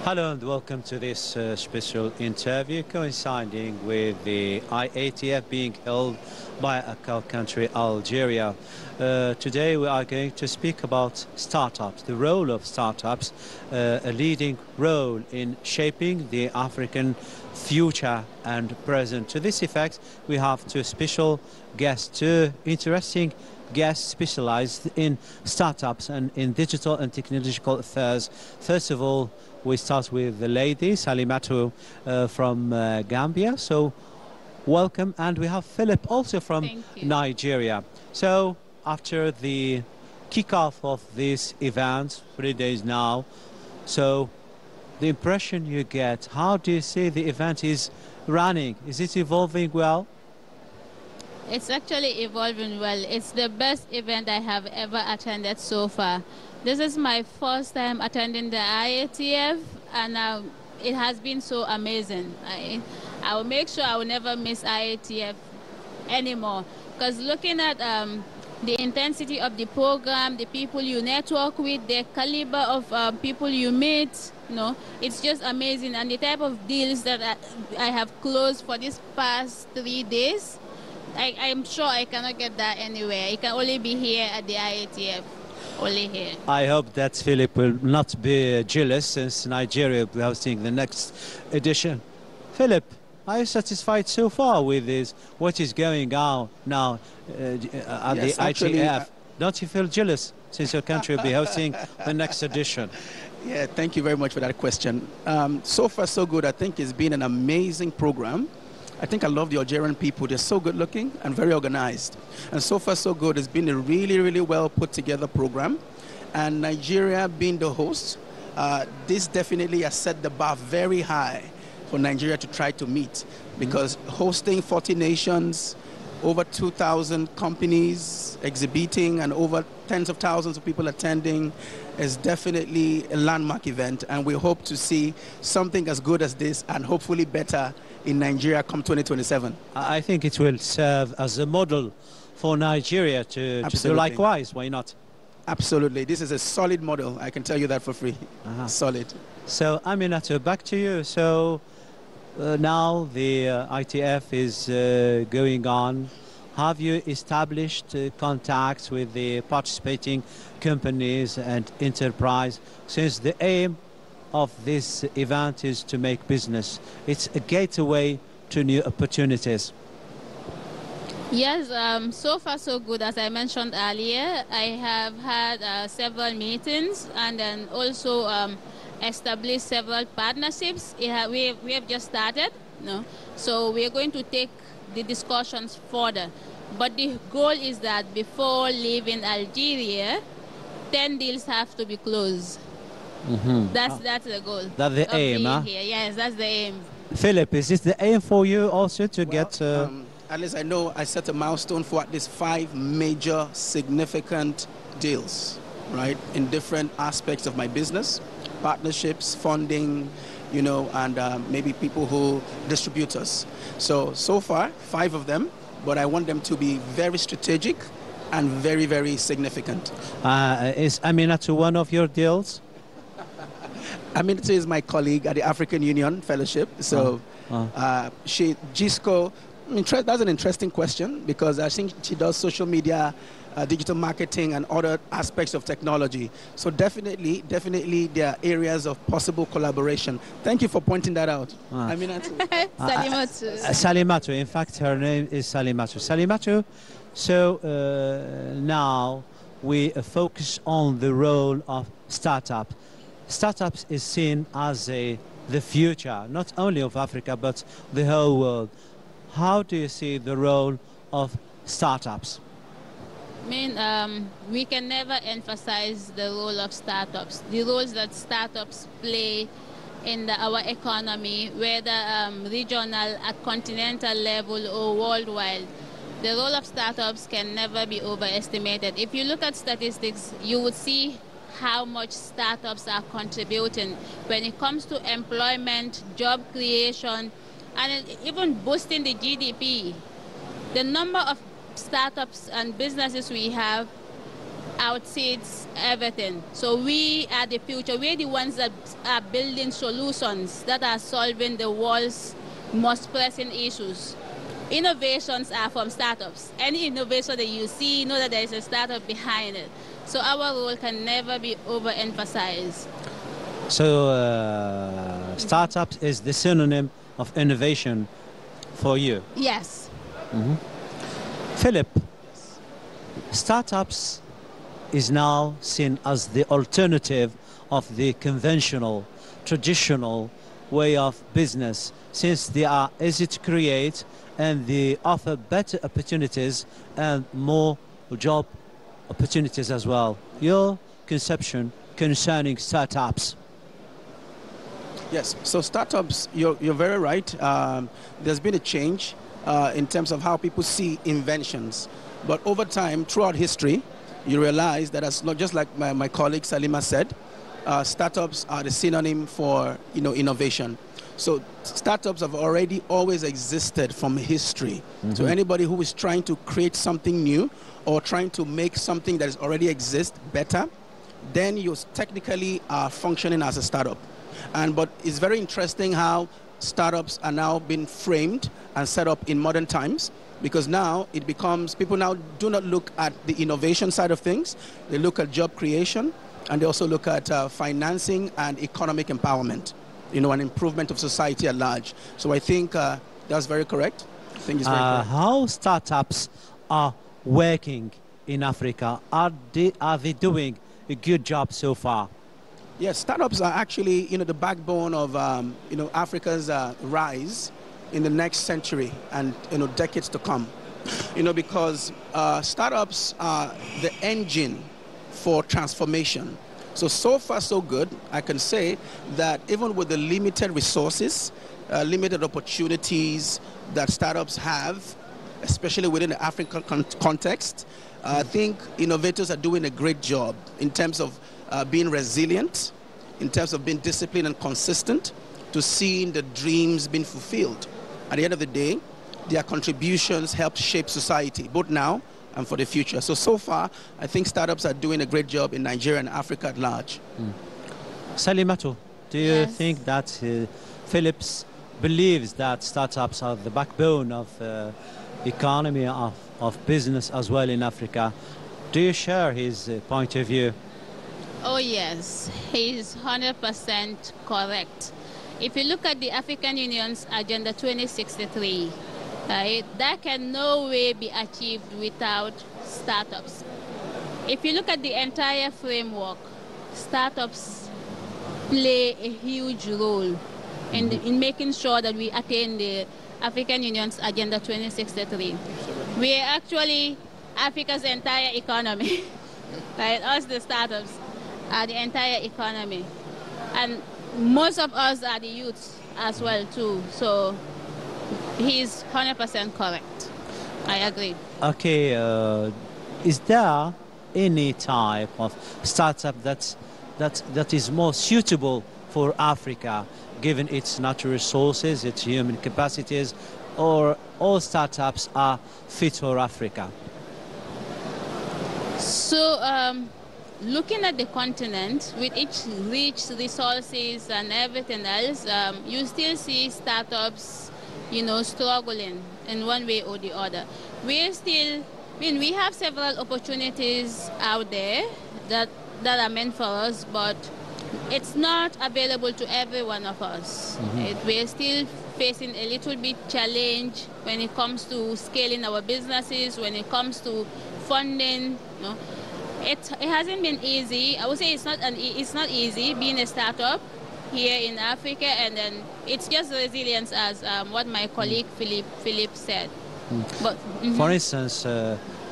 Hello and welcome to this special interview coinciding with the IATF being held by a country, Algeria. Today we are going to speak about startups, the role of startups, a leading role in shaping the African future and present. To this effect, we have two special guests, two interesting guests specialized in startups and in digital and technological affairs. First of all, we start with the lady, Salimatu from Gambia. So welcome. And we have Philip also from Nigeria. So after the kickoff of this event, 3 days now, so the impression you get, how do you see the event is running? Is it evolving well? It's actually evolving well. It's the best event I have ever attended so far. This is my first time attending the IATF, and it has been so amazing. I will make sure I will never miss IATF anymore. Because looking at the intensity of the program, the people you network with, the caliber of people you meet, it's just amazing. And the type of deals that I have closed for these past 3 days, I'm sure I cannot get that anywhere. It can only be here at the IATF. Only here. I hope that Philip will not be jealous since Nigeria will be hosting the next edition. Philip, are you satisfied so far with this? What is going on now at the IATF? Don't you feel jealous since your country will be hosting the next edition? Yeah, thank you very much for that question. So far, so good. I think it's been an amazing program. I think I love the Algerian people. They're so good looking and very organized. And so far, so good. It's been a really, really well put together program. And Nigeria being the host, this definitely has set the bar very high for Nigeria to try to meet. Because hosting 40 nations, over 2,000 companies exhibiting, and over tens of thousands of people attending is definitely a landmark event. And we hope to see something as good as this and hopefully better in Nigeria come 2027. I think it will serve as a model for Nigeria to do likewise. Why not? Absolutely. This is a solid model. I can tell you that for free. Solid. So, Aminata, back to you. So, now the ITF is going on. Have you established contacts with the participating companies and enterprise, since the aim of this event is to make business? It's a gateway to new opportunities. Yes, so far so good. As I mentioned earlier, I have had several meetings and then also established several partnerships. We have just started, so we are going to take the discussions further. But the goal is that before leaving Algeria, 10 deals have to be closed. That's the goal. That's the aim, huh? Here. Yes, that's the aim. Philip, is this the aim for you also to get... At least I know I set a milestone for at least 5 major significant deals, right, in different aspects of my business, partnerships, funding, and maybe people who distribute us. So far, 5 of them, but I want them to be very strategic and very, very significant. Is Aminata one of your deals? Aminata is my colleague at the African Union Fellowship. So GISCO, that's an interesting question, because I think she does social media, digital marketing, and other aspects of technology. So definitely there are areas of possible collaboration. Thank you for pointing that out. Aminata. Salimatu. Salimatu. In fact, her name is Salimatu. Salimatu. So now we focus on the role of startup. Startups is seen as the future, not only of Africa, but the whole world. How do you see the role of startups? We can never emphasize the role of startups, the roles that startups play in our economy, whether regional, at continental level, or worldwide. The role of startups can never be overestimated. If you look at statistics, you would see how much startups are contributing when it comes to employment, job creation, and even boosting the GDP. The number of startups and businesses we have outseeds everything. So we are the future. We're the ones that are building solutions that are solving the world's most pressing issues. Innovations are from startups. Any innovation that you see, know that there is a startup behind it. So our role can never be overemphasized. So startups is the synonym of innovation for you. Yes. Philip, startups is now seen as the alternative of the conventional, traditional way of business, since they are easy to create and they offer better opportunities and more job opportunities as well. Your conception concerning startups? Yes, so startups, you're very right. There's been a change in terms of how people see inventions. But over time, throughout history, you realize that, as not just like my colleague Salima said, startups are the synonym for innovation. So startups have already always existed from history. So anybody who is trying to create something new or trying to make something that is already exists better, then you technically are functioning as a startup. But it's very interesting how startups are now being framed and set up in modern times, because now it becomes, people now do not look at the innovation side of things. They look at job creation, and they also look at financing and economic empowerment, an improvement of society at large. So I think that's very correct. I think it's very correct. How startups are working in Africa? Are they doing a good job so far? Yes, startups are actually, the backbone of, Africa's rise in the next century and, decades to come. Because startups are the engine for transformation. So far, so good. I can say that even with the limited resources, limited opportunities that startups have, especially within the African context, I think innovators are doing a great job in terms of being resilient, in terms of being disciplined and consistent, to seeing the dreams being fulfilled. At the end of the day, their contributions help shape society, both now and for the future. So far, I think startups are doing a great job in Nigeria and Africa at large. Salimatu, do you think that Phillips believes that startups are the backbone of economy, of business as well in Africa? Do you share his point of view? Oh yes, he's 100% correct. If you look at the African Union's Agenda 2063, right, that can no way be achieved without startups. If you look at the entire framework, startups play a huge role in making sure that we attain the African Union's Agenda 2063. We are actually Africa's entire economy, right? Us, the startups, are the entire economy. And most of us are the youths as well, too. So he's 100% correct. I agree. Okay, is there any type of startup that is more suitable for Africa, given its natural resources, its human capacities, or all startups are fit for Africa? So, looking at the continent, with its rich resources and everything else, you still see startups, struggling in one way or the other. We have several opportunities out there that are meant for us, but it's not available to every one of us. We're still facing a little bit challenge when it comes to scaling our businesses, when it comes to funding. It hasn't been easy. I would say it's not easy being a startup here in Africa, and then it's just resilience, as what my colleague Philip said. But for instance,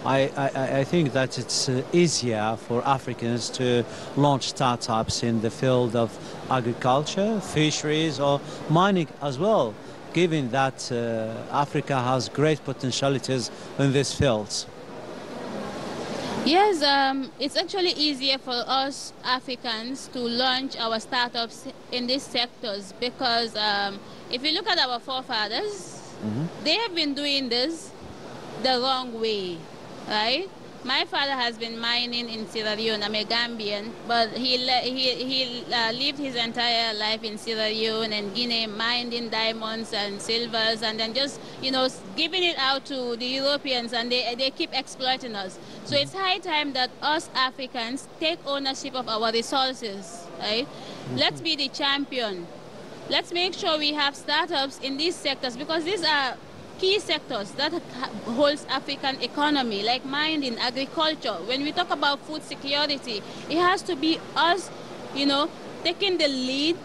I think that it's easier for Africans to launch startups in the field of agriculture, fisheries, or mining as well, given that Africa has great potentialities in these fields. Yes, it's actually easier for us Africans to launch our startups in these sectors because if you look at our forefathers, they have been doing this the wrong way, right? My father has been mining in Sierra Leone. I'm a Gambian, but he lived his entire life in Sierra Leone and Guinea, mining diamonds and silvers, and then just, you know, giving it out to the Europeans, and they keep exploiting us. So it's high time that us Africans take ownership of our resources, right? Let's be the champion. Let's make sure we have startups in these sectors, because these are key sectors that holds African economy, like mining, agriculture. When we talk about food security, it has to be us, you know, taking the lead,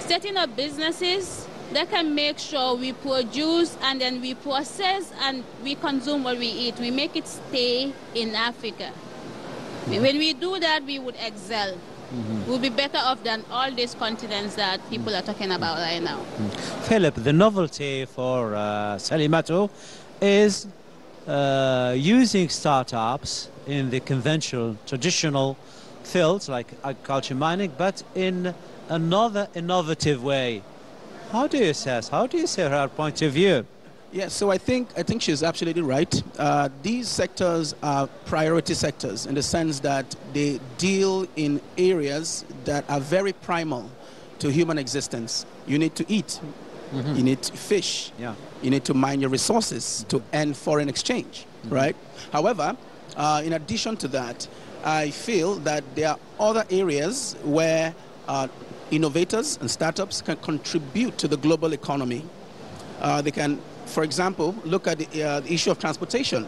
setting up businesses that can make sure we produce and then we process and we consume what we eat. We make it stay in Africa. When we do that, we would excel. We'll be better off than all these continents that people are talking about right now. Philip, the novelty for Salimatu is using startups in the conventional, traditional fields like agriculture, mining, but in another innovative way. How do you assess? How do you say her point of view? Yeah, so I think she's absolutely right. These sectors are priority sectors in the sense that they deal in areas that are very primal to human existence. You need to eat, you need to fish, you need to mine your resources to earn foreign exchange, right? However, in addition to that, I feel that there are other areas where innovators and startups can contribute to the global economy. They can, for example, look at the issue of transportation.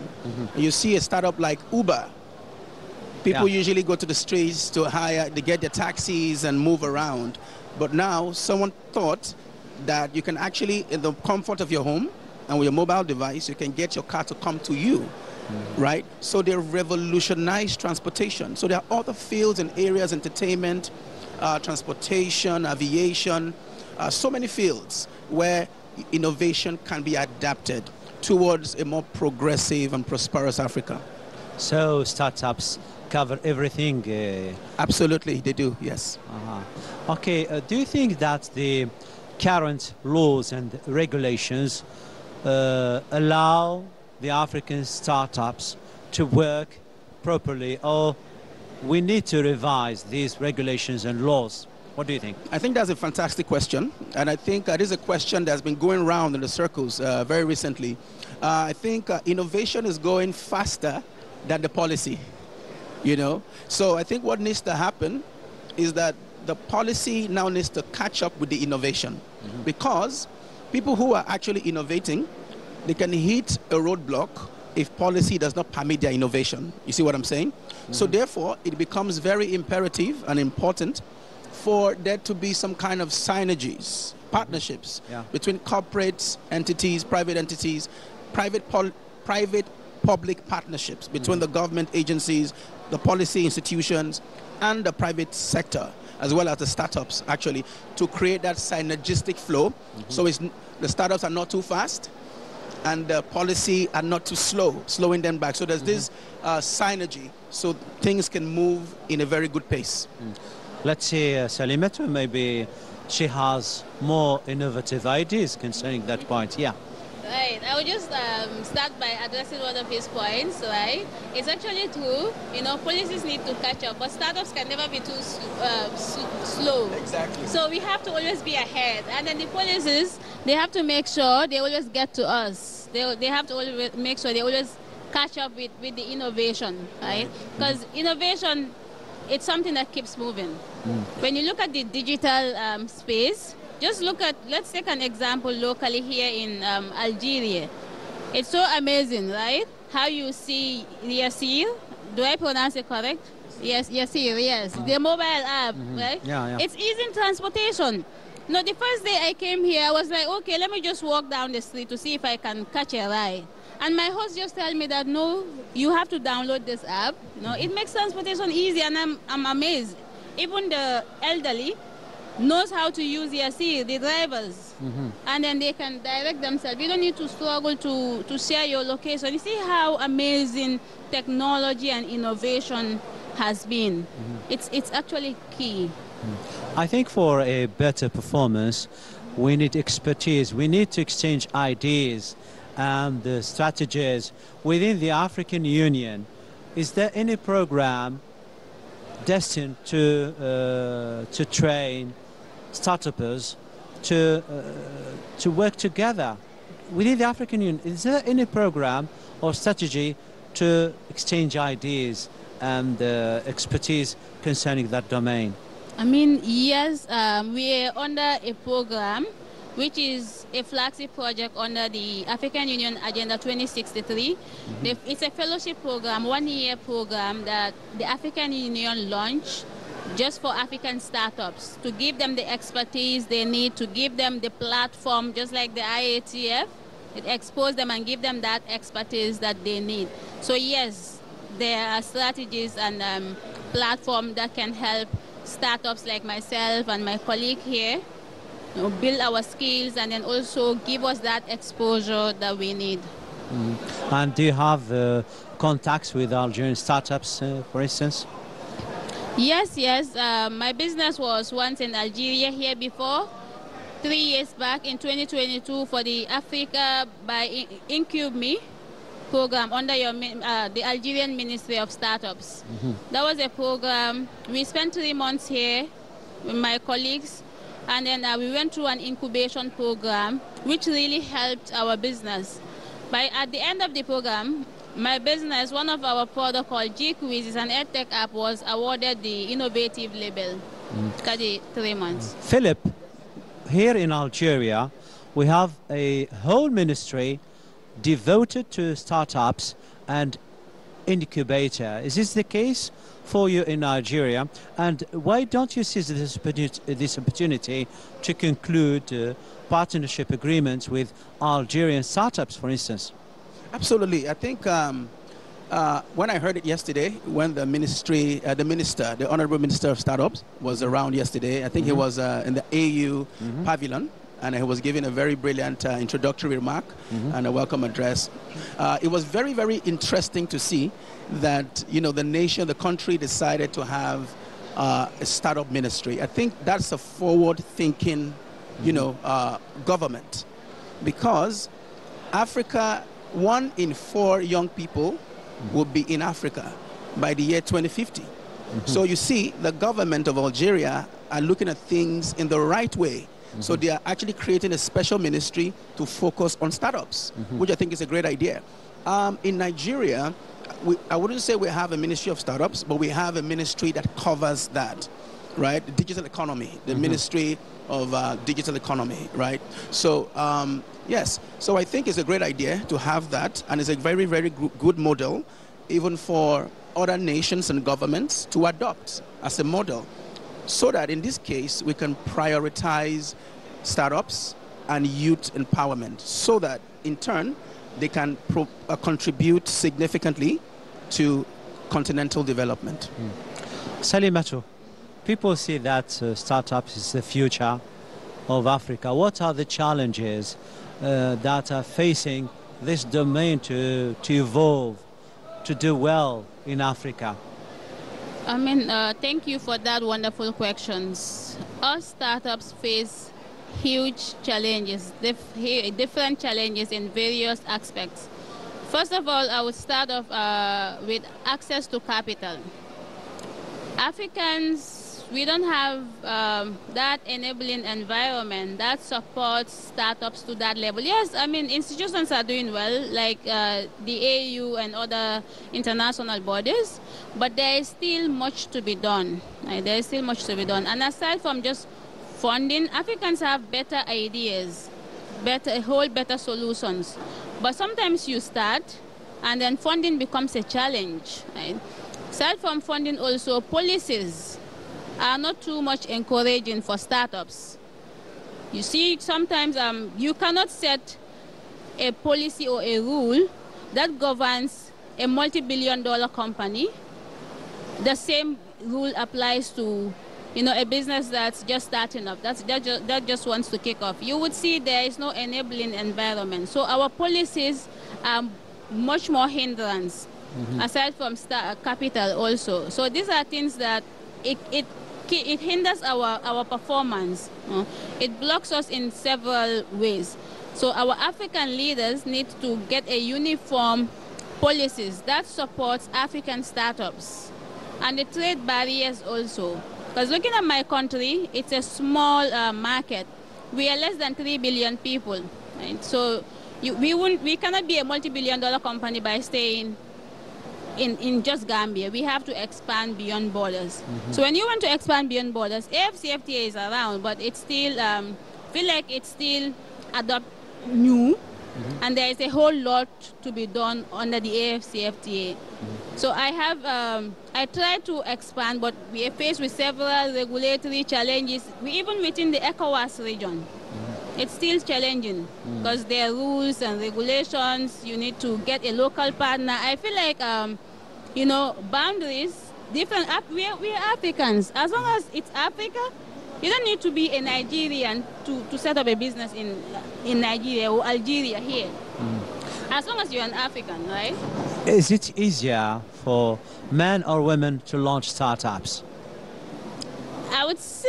You see a startup like Uber. People usually go to the streets to get their taxis and move around. But now someone thought that you can actually, in the comfort of your home and with your mobile device, you can get your car to come to you, right? So they revolutionized transportation. So there are other fields and areas, entertainment, transportation, aviation, so many fields where innovation can be adapted towards a more progressive and prosperous Africa. So startups cover everything? Absolutely, they do, yes. Okay, do you think that the current laws and regulations allow the African startups to work properly, or we need to revise these regulations and laws? What do you think? I think that's a fantastic question, and I think it is a question that's been going around in the circles very recently. I think innovation is going faster than the policy, you know. So I think what needs to happen is that the policy now needs to catch up with the innovation, because people who are actually innovating, they can hit a roadblock if policy does not permit their innovation. You see what I'm saying? So therefore, it becomes very imperative and important for there to be some kind of synergies, partnerships between corporate entities, private entities, private-public partnerships between the government agencies, the policy institutions, and the private sector, as well as the startups, actually, to create that synergistic flow. So the startups are not too fast, and the policy are not too slow, slowing them back. So there's this synergy, so things can move in a very good pace. Let's see, Salimatu, maybe she has more innovative ideas concerning that point. Yeah. Right. I would just start by addressing one of his points, right? It's actually true. You know, policies need to catch up, but startups can never be too slow. Exactly. So we have to always be ahead. And then the policies, they have to make sure they always get to us. They have to always make sure they always catch up with the innovation, right? Because innovation, it's something that keeps moving. When you look at the digital space, just look at, let's take an example locally here in Algeria. It's so amazing, right? How you see Yassir, do I pronounce it correct? Yes, Yassir, yes. The mobile app, right? Yeah. It's easy in transportation. No, the first day I came here, I was like, okay, let me just walk down the street to see if I can catch a ride. And my host just told me that, no, you have to download this app. You know, it makes transportation easy, and I'm amazed. Even the elderly knows how to use Yassir, the drivers, and then they can direct themselves. You don't need to struggle to share your location. You see how amazing technology and innovation has been. It's actually key. I think for a better performance, we need expertise. We need to exchange ideas and strategies within the African Union. is there any program destined to train startups to work together within the African Union? Is there any program or strategy to exchange ideas and expertise concerning that domain? I mean, yes, we are under a program which is a flagship project under the African Union Agenda 2063. It's a fellowship program, 1-year program that the African Union launched just for African startups, to give them the expertise they need, to give them the platform, just like the IATF. It expose them and give them that expertise that they need. So yes, there are strategies and platforms that can help startups like myself and my colleague here, build our skills and then also give us that exposure that we need. And do you have contacts with Algerian startups, for instance? Yes. My business was once in Algeria here before, 3 years back in 2022 for the Africa by Incube Me program under the Algerian Ministry of Startups. That was a program. We spent 3 months here with my colleagues, and then we went through an incubation program which really helped our business. At the end of the program, my business, one of our products called G-Quiz, is an EdTech app, was awarded the innovative label for the 3 months. Philip, here in Algeria, we have a whole ministry devoted to startups and incubator. Is this the case for you in Nigeria? And why don't you seize this opportunity to conclude partnership agreements with Algerian startups, for instance? Absolutely. I think when I heard it yesterday, when the ministry, the Honorable Minister of Startups was around yesterday, I think he was in the AU pavilion, and he was giving a very brilliant introductory remark and a welcome address. It was very, very interesting to see that, you know, the nation, the country decided to have a startup ministry. I think that's a forward-thinking, you know, government, because Africa, 1 in 4 young people will be in Africa by the year 2050. So you see, the government of Algeria are looking at things in the right way. So they are actually creating a special ministry to focus on startups, which I think is a great idea. In Nigeria, I wouldn't say we have a ministry of startups, but we have a ministry that covers that, right? The digital economy, the ministry of digital economy, right? So yes, so I think it's a great idea to have that, and it's a very, very good model even for other nations and governments to adopt as a model, so that in this case we can prioritize startups and youth empowerment, so that in turn they can contribute significantly to continental development. Salimatu, people see that startups is the future of Africa. What are the challenges that are facing this domain to evolve, to do well in Africa? I mean, thank you for that wonderful questions. Our startups face huge challenges, different challenges in various aspects. First of all, I would start off with access to capital. Africans, we don't have that enabling environment that supports startups to that level. Yes, I mean, institutions are doing well, like the AU and other international bodies, but there is still much to be done. There is still much to be done. And aside from just funding, Africans have better ideas, better solutions. But sometimes you start, and then funding becomes a challenge. Right? Aside from funding, also policies are not too much encouraging for startups. You see, sometimes you cannot set a policy or a rule that governs a multi-billion-dollar company. The same rule applies to, you know, a business that's just starting up, that just wants to kick off. You would see there is no enabling environment. So our policies are much more hindrance, aside from capital also. So these are things that it hinders our performance. It blocks us in several ways. So our African leaders need to get a uniform policies that supports African startups and the trade barriers also. Because looking at my country, it's a small market. We are less than 3 billion people. Right? So we cannot be a multi-billion-dollar company by staying in just Gambia. We have to expand beyond borders. So when you want to expand beyond borders, AFCFTA is around, but it's still, feel like it's still new, and there is a whole lot to be done under the AFCFTA. So I try to expand, but we are faced with several regulatory challenges, even within the ECOWAS region. It's still challenging because there are rules and regulations. You need to get a local partner. I feel like, you know, boundaries, different. We are Africans. As long as it's Africa, you don't need to be a Nigerian to set up a business in Nigeria or Algeria here. As long as you're an African, right? Is it easier for men or women to launch startups? I would say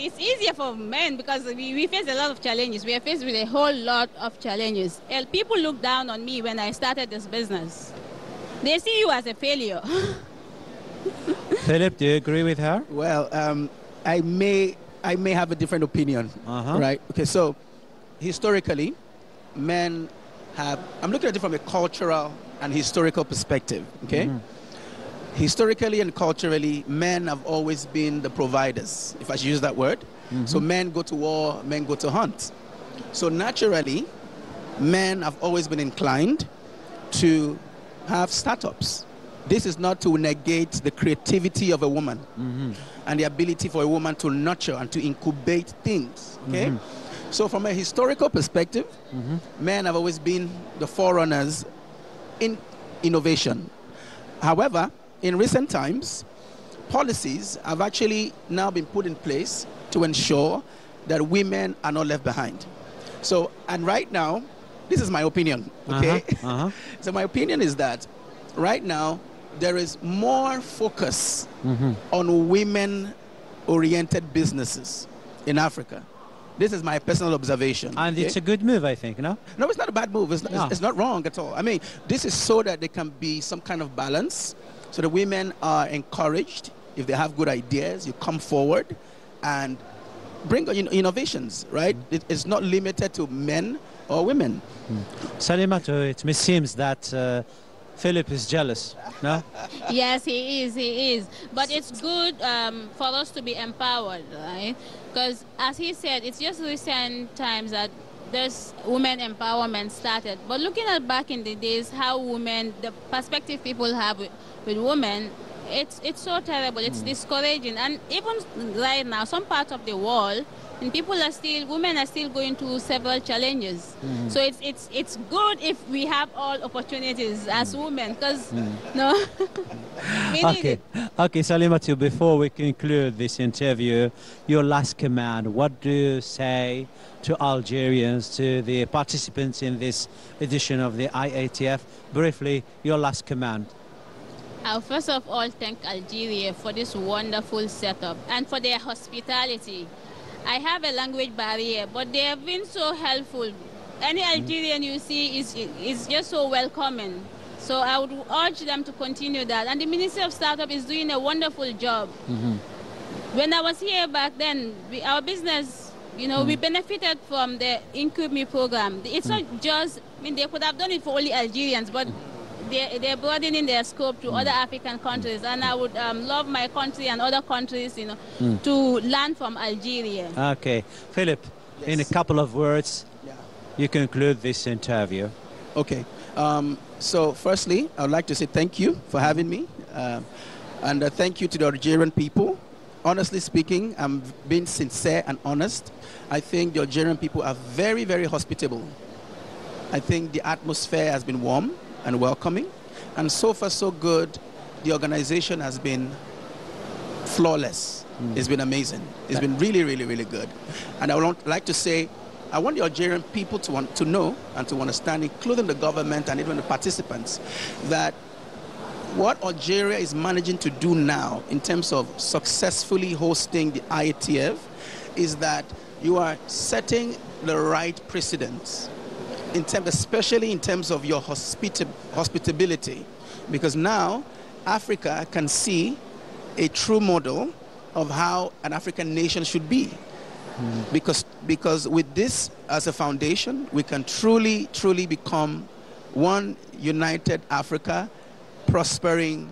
it's easier for men because we face a lot of challenges. We are faced with a whole lot of challenges. People look down on me when I started this business. They see you as a failure. Philip, do you agree with her? Well, I may have a different opinion, right? Okay, so historically, men have, I'm looking at it from a cultural and historical perspective, okay? Historically and culturally, men have always been the providers, if I should use that word. So men go to war, men go to hunt. So naturally, men have always been inclined to have startups. This is not to negate the creativity of a woman and the ability for a woman to nurture and to incubate things, okay? So from a historical perspective, men have always been the forerunners in innovation. However, in recent times, policies have actually now been put in place to ensure that women are not left behind. So, and right now, this is my opinion, okay? So my opinion is that right now, there is more focus on women-oriented businesses in Africa. This is my personal observation. And it's a good move, I think, no? No, it's not a bad move. It's not wrong at all. I mean, this is so that there can be some kind of balance. So the women are encouraged. If they have good ideas, you come forward and bring innovations, right? It's not limited to men or women. Salimato, it seems that Philip is jealous, no? Yes, he is. But it's good for us to be empowered, right? Because as he said, it's just recent times that this women empowerment started. But looking at back in the days, how women, the perspective people have with women, it's so terrible. It's discouraging. And even right now, some parts of the world, and women are still going through several challenges. So it's good if we have all opportunities as women, because no, we need it. Okay, Salimatu, before we conclude this interview, your last command, what do you say to Algerians, to the participants in this edition of the IATF? Briefly, your last command. I'll first of all thank Algeria for this wonderful setup and for their hospitality. I have a language barrier, but they have been so helpful. Any Algerian you see is just so welcoming. So I would urge them to continue that. And the Ministry of Startup is doing a wonderful job. When I was here back then, our business, you know, we benefited from the Incube Me program. It's not just, I mean, they could have done it for only Algerians, but they're broadening their scope to other African countries, and I would love my country and other countries, you know, to learn from Algeria. Okay, Philip, in a couple of words, you conclude this interview. Okay, so firstly, I would like to say thank you for having me, and thank you to the Algerian people. Honestly speaking, I'm being sincere and honest. I think the Algerian people are very, very hospitable. I think the atmosphere has been warm and welcoming, and so far so good. The organization has been flawless. It's been amazing. It's been really, really, really good. And I would like to say, I want the Algerian people to know and to understand, including the government and even the participants, that what Algeria is managing to do now in terms of successfully hosting the IATF is that you are setting the right precedents. especially in terms of your hospitality, because now Africa can see a true model of how an African nation should be. Because with this as a foundation, we can truly become one united Africa, prospering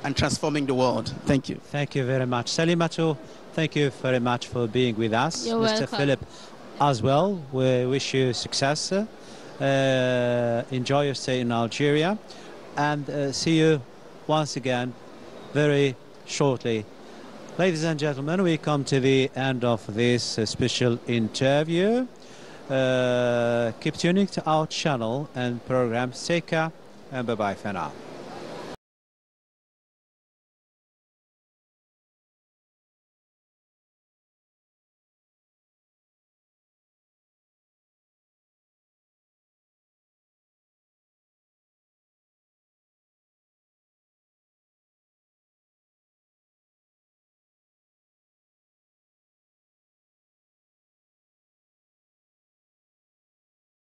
and transforming the world. Thank you. Thank you very much. Salimatu, thank you very much for being with us. You're Mr. welcome. Philip as well, we wish you success. Enjoy your stay in Algeria, and see you once again very shortly. Ladies and gentlemen, we come to the end of this special interview. Keep tuning to our channel and program. Take care and bye-bye for now.